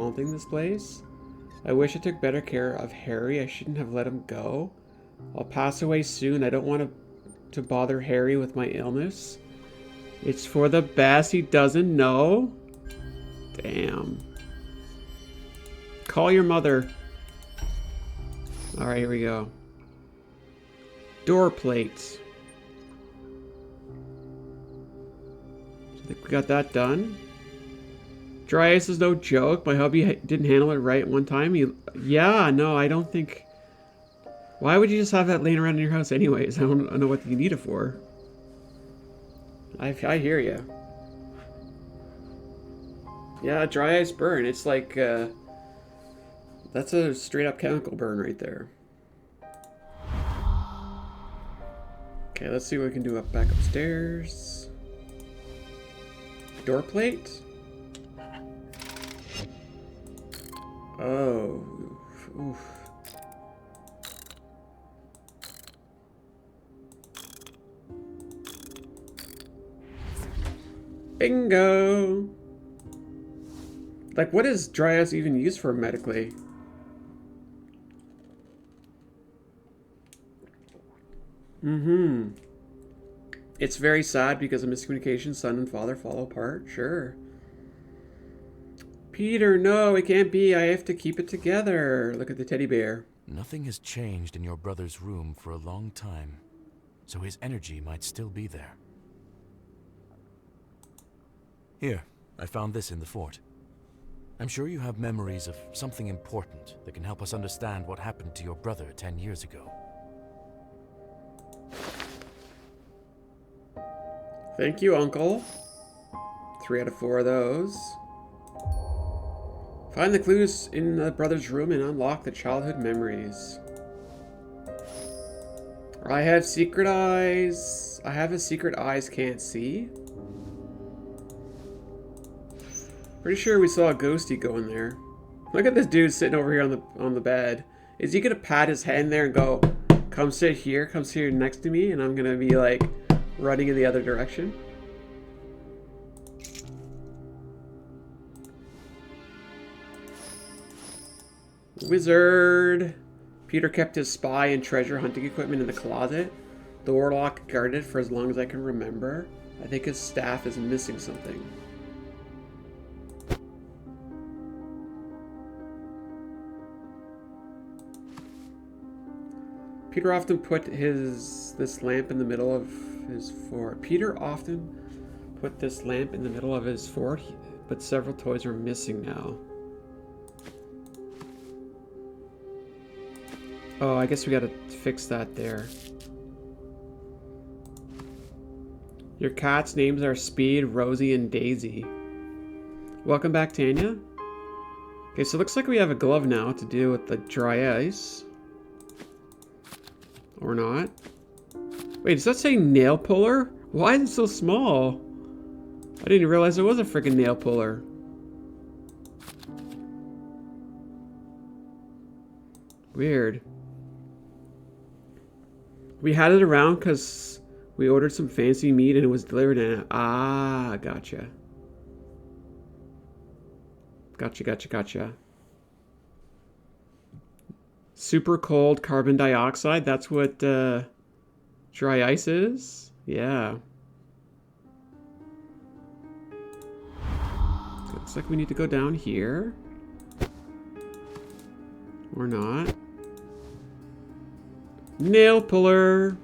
haunting this place. I wish I took better care of Harry. I shouldn't have let him go. I'll pass away soon. I don't want to bother Harry with my illness. It's for the best. He doesn't know. Damn. Call your mother. Alright, here we go. Door plates. I think we got that done. Dry ice is no joke. My hubby didn't handle it right one time. Yeah, no, I don't think... Why would you just have that laying around in your house anyways? I don't know what you need it for. I hear you. Yeah, dry ice burn. It's like, that's a straight up chemical burn right there. Okay, let's see what we can do back upstairs. Door plate? Oh. Oof. Bingo! Like, what is dry ice even used for medically? It's very sad because of miscommunication. Son and father fall apart. Sure. Peter, no, it can't be. I have to keep it together. Look at the teddy bear. Nothing has changed in your brother's room for a long time, so his energy might still be there. Here, I found this in the fort. I'm sure you have memories of something important that can help us understand what happened to your brother 10 years ago. Thank you, Uncle. 3 out of 4 of those. Find the clues in the brother's room and unlock the childhood memories. I have secret eyes. I have a secret eyes can't see. Pretty sure we saw a ghosty go in there. Look at this dude sitting over here on the bed. Is he gonna pat his head in there and go, come sit here next to me, and I'm gonna be like running in the other direction? Wizard! Peter kept his spy and treasure hunting equipment in the closet. The warlock guarded it for as long as I can remember. I think his staff is missing something. Peter often put this lamp in the middle of his fort. Peter often put this lamp in the middle of his fort, but several toys are missing now. Oh, I guess we gotta fix that there. Your cat's names are Speed, Rosie, and Daisy. Welcome back, Tanya. Okay, so it looks like we have a glove now to deal with the dry ice. Or not. Wait, does that say nail puller? Why is it so small? I didn't realize it was a freaking nail puller. Weird. We had it around because we ordered some fancy meat and it was delivered in. Ah, gotcha. Gotcha. Super cold carbon dioxide. That's what dry ice is? Yeah. Looks like we need to go down here. Or not. Nail puller.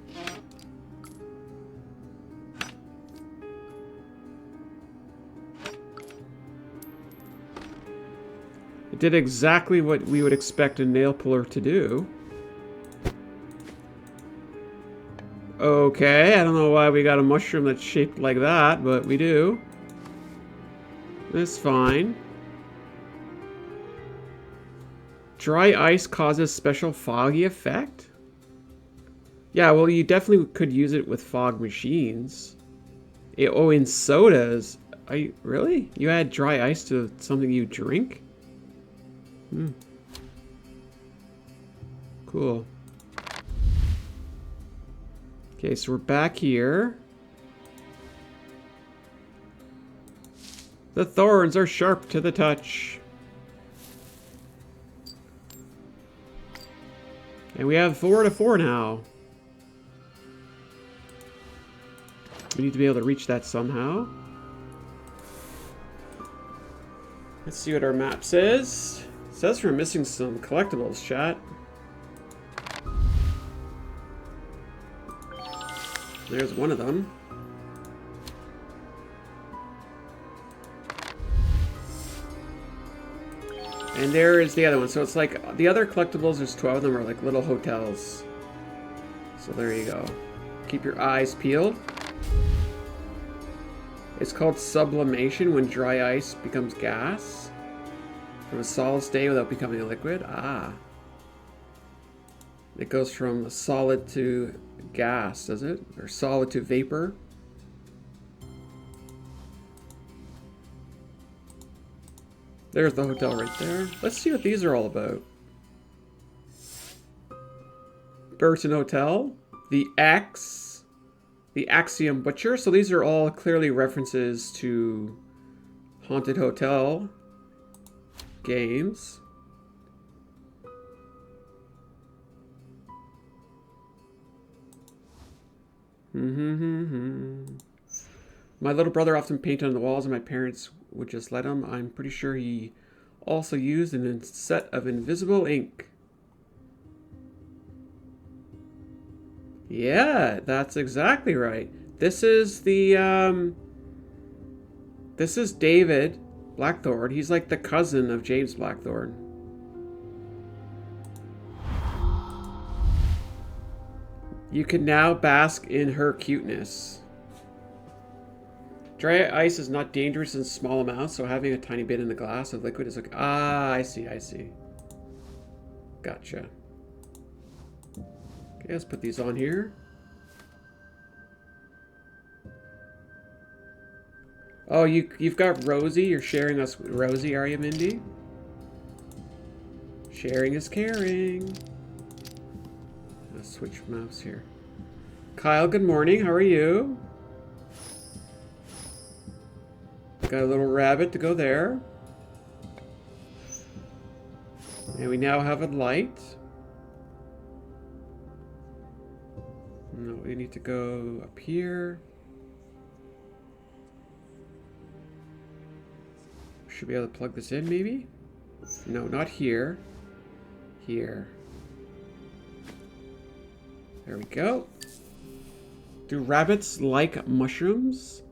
It did exactly what we would expect a nail puller to do. Okay, I don't know why we got a mushroom that's shaped like that, but we do. That's fine. Dry ice causes special foggy effect? Yeah, well, you definitely could use it with fog machines. Oh, in sodas. Are you, really? You add dry ice to something you drink? Cool. Okay, so we're back here. The thorns are sharp to the touch. And we have 4 to 4 now. We need to be able to reach that somehow. Let's see what our map says. It says we're missing some collectibles, chat. There's one of them. And there is the other one. So it's like the other collectibles, there's 12 of them, are like little hotels. So there you go. Keep your eyes peeled. It's called sublimation, when dry ice becomes gas. From a solid state without becoming a liquid. Ah. It goes from solid to gas, does it? Or solid to vapor? There's the hotel right there. Let's see what these are all about. Burton Hotel. The X. The Axiom Butcher. So these are all clearly references to Haunted Hotel games. My little brother often painted on the walls and my parents would just let him. I'm pretty sure he also used a set of invisible ink. Yeah, that's exactly right. This is the this is David Blackthorne. He's like the cousin of James Blackthorne. You can now bask in her cuteness. Dry ice is not dangerous in small amounts, so having a tiny bit in the glass of liquid is okay. Ah, I see, I see. Gotcha. Okay, let's put these on here. Oh, you've got Rosie. You're sharing us with Rosie, are you, Mindy? Sharing is caring. Let's switch mouse here. Kyle, good morning. How are you? Got a little rabbit to go there. And we now have a light. No, we need to go up here. Should be able to plug this in, maybe? No, not here. Here. There we go. Do rabbits like mushrooms?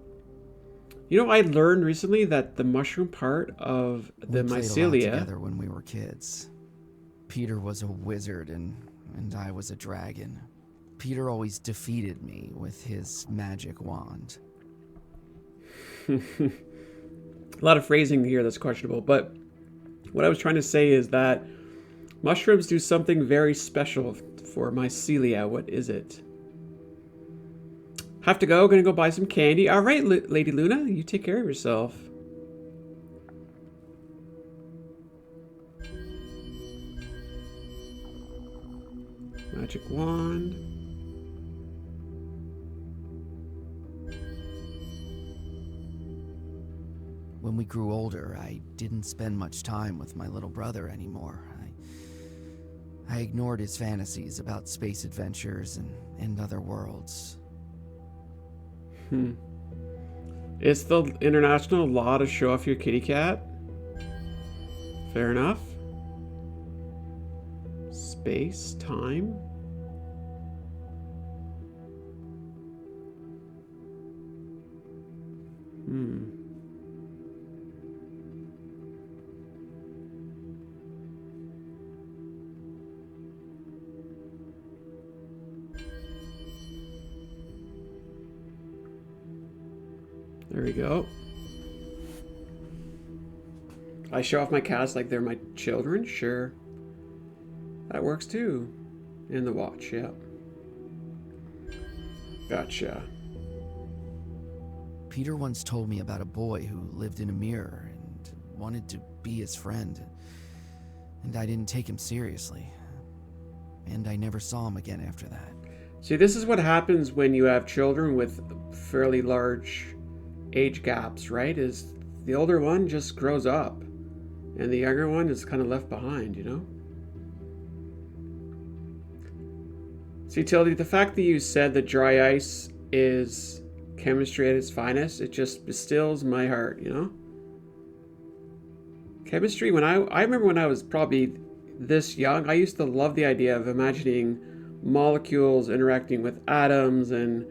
You know, I learned recently that the mushroom part of the we played mycelia... a lot together when we were kids. Peter was a wizard and I was a dragon. Peter always defeated me with his magic wand. A lot of phrasing here that's questionable, but what I was trying to say is that mushrooms do something very special for mycelia. What is it? Have to go. Gonna go buy some candy. All right, Lady Luna, you take care of yourself. Magic wand. When we grew older, I didn't spend much time with my little brother anymore. I ignored his fantasies about space adventures and other worlds. It's the international law to show off your kitty cat. Fair enough. Space, time. There we go. I show off my cats like they're my children? Sure. That works too. In the watch, yeah. Gotcha. Peter once told me about a boy who lived in a mirror and wanted to be his friend. And I didn't take him seriously. And I never saw him again after that. See, this is what happens when you have children with fairly large age gaps, right? Is the older one just grows up and the younger one is kind of left behind, you know? See, Tildy, the fact that you said that dry ice is chemistry at its finest, it just distills my heart, you know? Chemistry, when I remember when I was probably this young, I used to love the idea of imagining molecules interacting with atoms and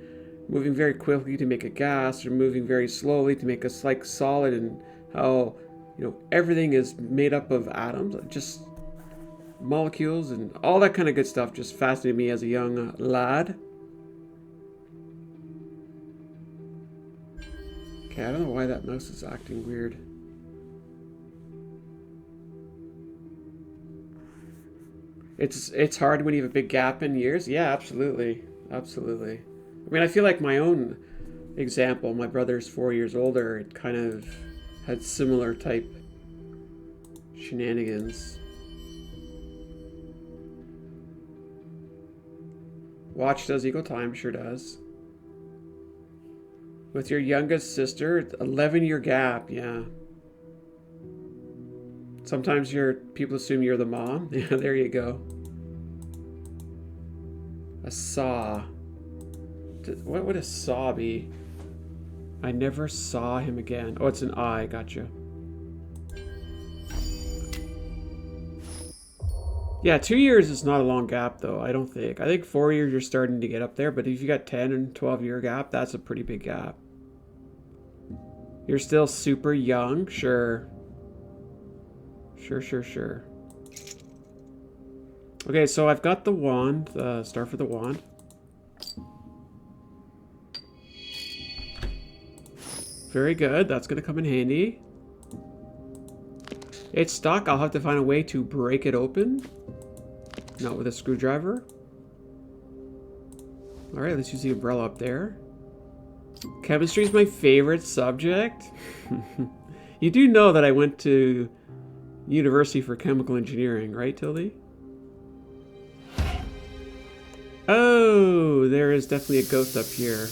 moving very quickly to make a gas or moving very slowly to make a like solid, and how, you know, everything is made up of atoms, just molecules and all that kind of good stuff just fascinated me as a young lad. Okay, I don't know why that mouse is acting weird. It's hard when you have a big gap in years. Yeah, absolutely. Absolutely. I mean, I feel like my own example, my brother's 4 years older, it kind of had similar type shenanigans. Watch does equal time, sure does. With your youngest sister, 11-year gap, yeah. Sometimes people assume you're the mom. Yeah, there you go. A saw. What would a saw be? I never saw him again. Oh, it's an I, gotcha. Yeah, 2 years is not a long gap though, I don't think. I think 4 years you're starting to get up there, but if you got 10 and 12-year gap, that's a pretty big gap. You're still super young, sure. Sure. Okay, so I've got the wand, star for the wand. Very good, that's gonna come in handy. It's stuck, I'll have to find a way to break it open. Not with a screwdriver. Alright, let's use the umbrella up there. Chemistry is my favorite subject. You do know that I went to University for Chemical Engineering, right, Tildy? Oh, there is definitely a ghost up here.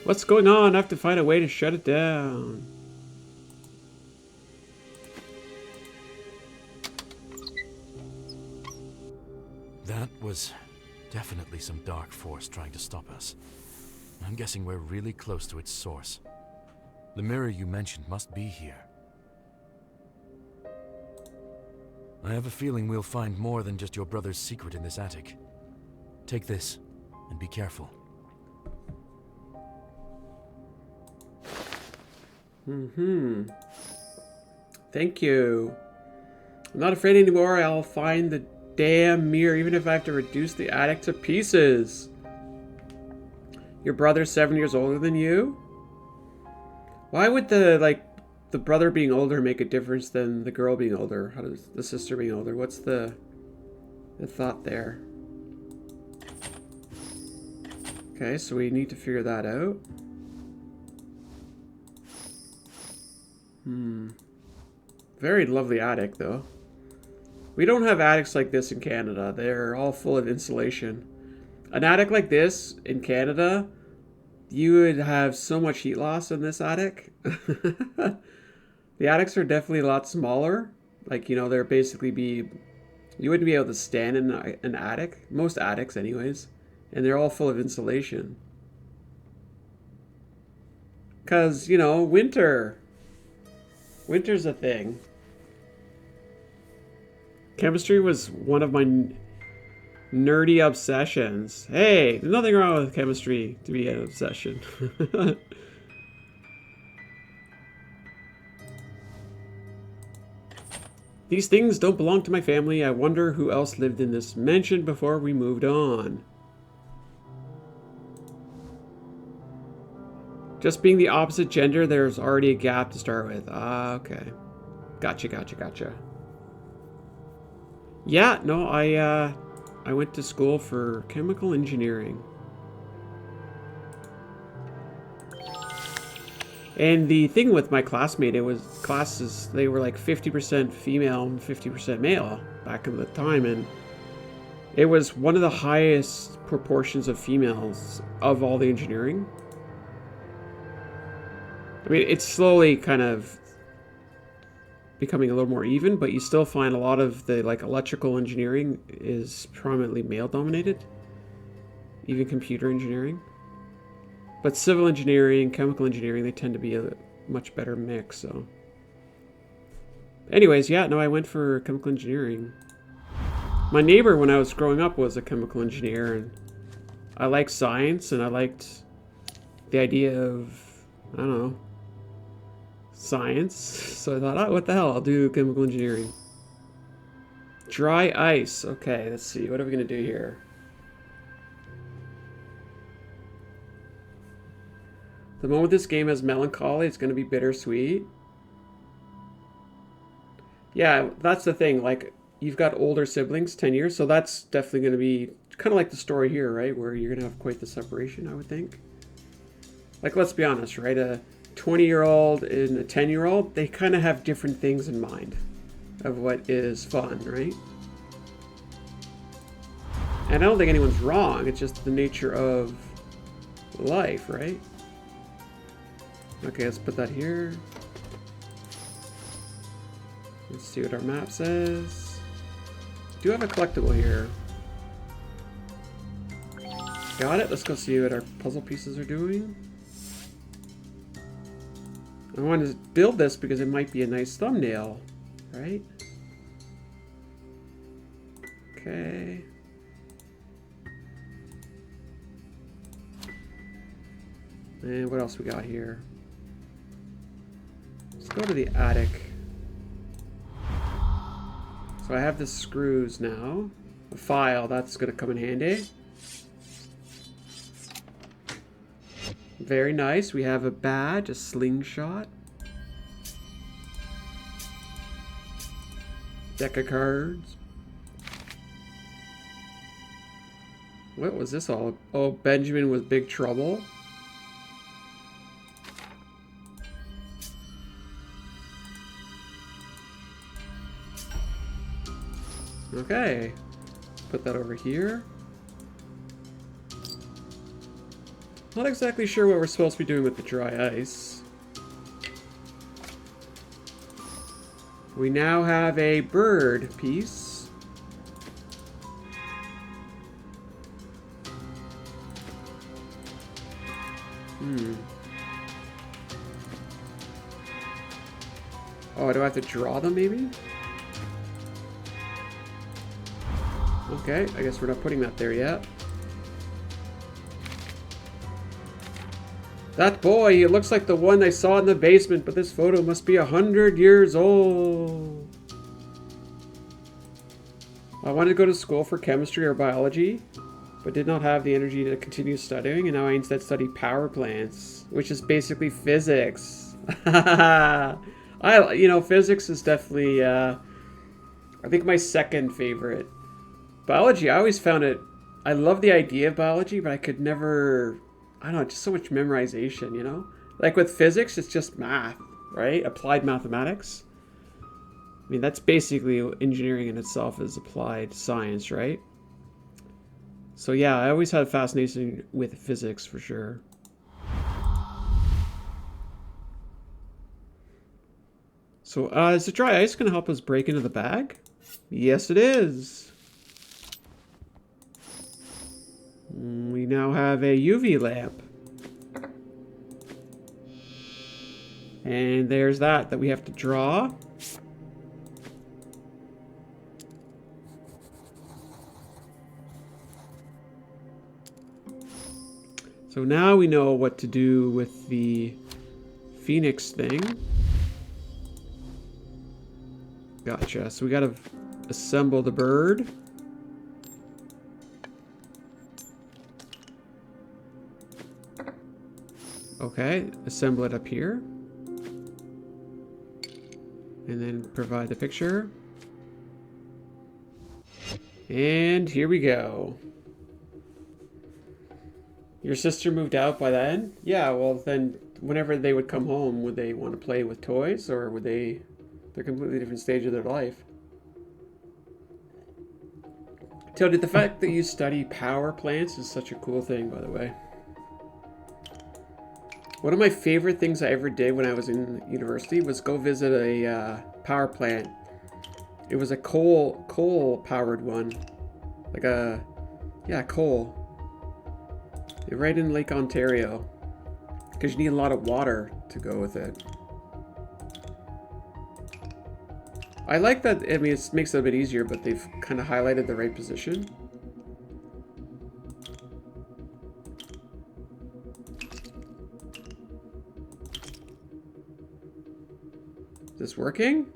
What's going on? I have to find a way to shut it down. That was definitely some dark force trying to stop us. I'm guessing we're really close to its source. The mirror you mentioned must be here. I have a feeling we'll find more than just your brother's secret in this attic. Take this, and be careful. Thank you. I'm not afraid anymore. I'll find the damn mirror, even if I have to reduce the attic to pieces. Your brother's 7 years older than you? Why would the brother being older make a difference than the girl being older? How does the sister being older? What's the thought there? Okay, so we need to figure that out. Very lovely attic, though. We don't have attics like this in Canada. They're all full of insulation. An attic like this in Canada, you would have so much heat loss in this attic. The attics are definitely a lot smaller. Like, you know, they're basically you wouldn't be able to stand in an attic. Most attics anyways. And they're all full of insulation. Because, you know, winter's a thing. Chemistry was one of my nerdy obsessions. Hey, there's nothing wrong with chemistry to be an obsession. These things don't belong to my family. I wonder who else lived in this mansion before we moved on. Just being the opposite gender, there's already a gap to start with. Ah, okay. Gotcha. Yeah, no, I went to school for chemical engineering. And the thing with my classmate, it was classes, they were like 50% female and 50% male back in the time. And it was one of the highest proportions of females of all the engineering. I mean, it's slowly kind of becoming a little more even, but you still find a lot of the like electrical engineering is prominently male dominated, even computer engineering. But civil engineering, chemical engineering, they tend to be a much better mix. So anyways, yeah, no, I went for chemical engineering. My neighbor when I was growing up was a chemical engineer, and I liked science, and I liked the idea of, I don't know, science. So I thought, oh, what the hell, I'll do chemical engineering. Dry ice. Okay, let's see. What are we going to do here? The moment this game has melancholy, it's going to be bittersweet. Yeah, that's the thing. Like, you've got older siblings, 10 years, so that's definitely going to be kind of like the story here, right? Where you're going to have quite the separation, I would think. Like, let's be honest, right? A 20-year-old and a 10-year-old, they kind of have different things in mind of what is fun, right? And I don't think anyone's wrong. It's just the nature of life, right? Okay, let's put that here. Let's see what our map says. Do have a collectible here. Got it. Let's go see what our puzzle pieces are doing. I want to build this because it might be a nice thumbnail, right? Okay. And what else we got here? Let's go to the attic. So I have the screws now. A file, that's going to come in handy. Very nice. We have a badge, a slingshot. Deck of cards. What was this all? Oh, Benjamin with big trouble. Okay. Put that over here. Not exactly sure what we're supposed to be doing with the dry ice. We now have a bird piece. Oh, do I have to draw them maybe? Okay, I guess we're not putting that there yet. That boy, he looks like the one I saw in the basement, but this photo must be 100 years old. I wanted to go to school for chemistry or biology, but did not have the energy to continue studying, and now I instead study power plants, which is basically physics. Physics is definitely, I think my second favorite. Biology, I always found it, I love the idea of biology, but I could never, I don't know, just so much memorization, you know? Like with physics, it's just math, right? Applied mathematics. I mean, that's basically engineering in itself is applied science, right? So yeah, I always had a fascination with physics for sure. So is the dry ice going to help us break into the bag? Yes, it is. We now have a UV lamp. And there's that we have to draw. So now we know what to do with the Phoenix thing. Gotcha. So we gotta assemble the bird. Okay, assemble it up here. And then provide the picture. And here we go. Your sister moved out by then? Yeah, well then, whenever they would come home, would they want to play with toys, or would they're a completely different stage of their life? Tell did the fact that you study power plants is such a cool thing, by the way. One of my favorite things I ever did when I was in university was go visit a power plant. It was a coal powered one. Like a, yeah, coal. Right in Lake Ontario. Because you need a lot of water to go with it. I like that, I mean, it makes it a bit easier, but they've kind of highlighted the right position. Is this working?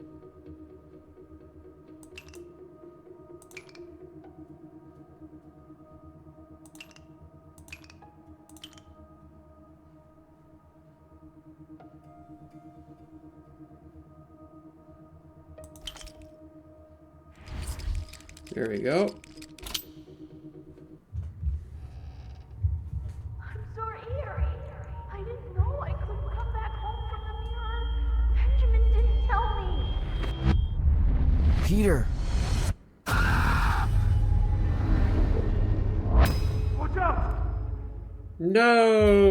There we go. I'm sorry, Harry. I didn't know I couldn't come back home from the mirror. Benjamin didn't tell me. Peter! No!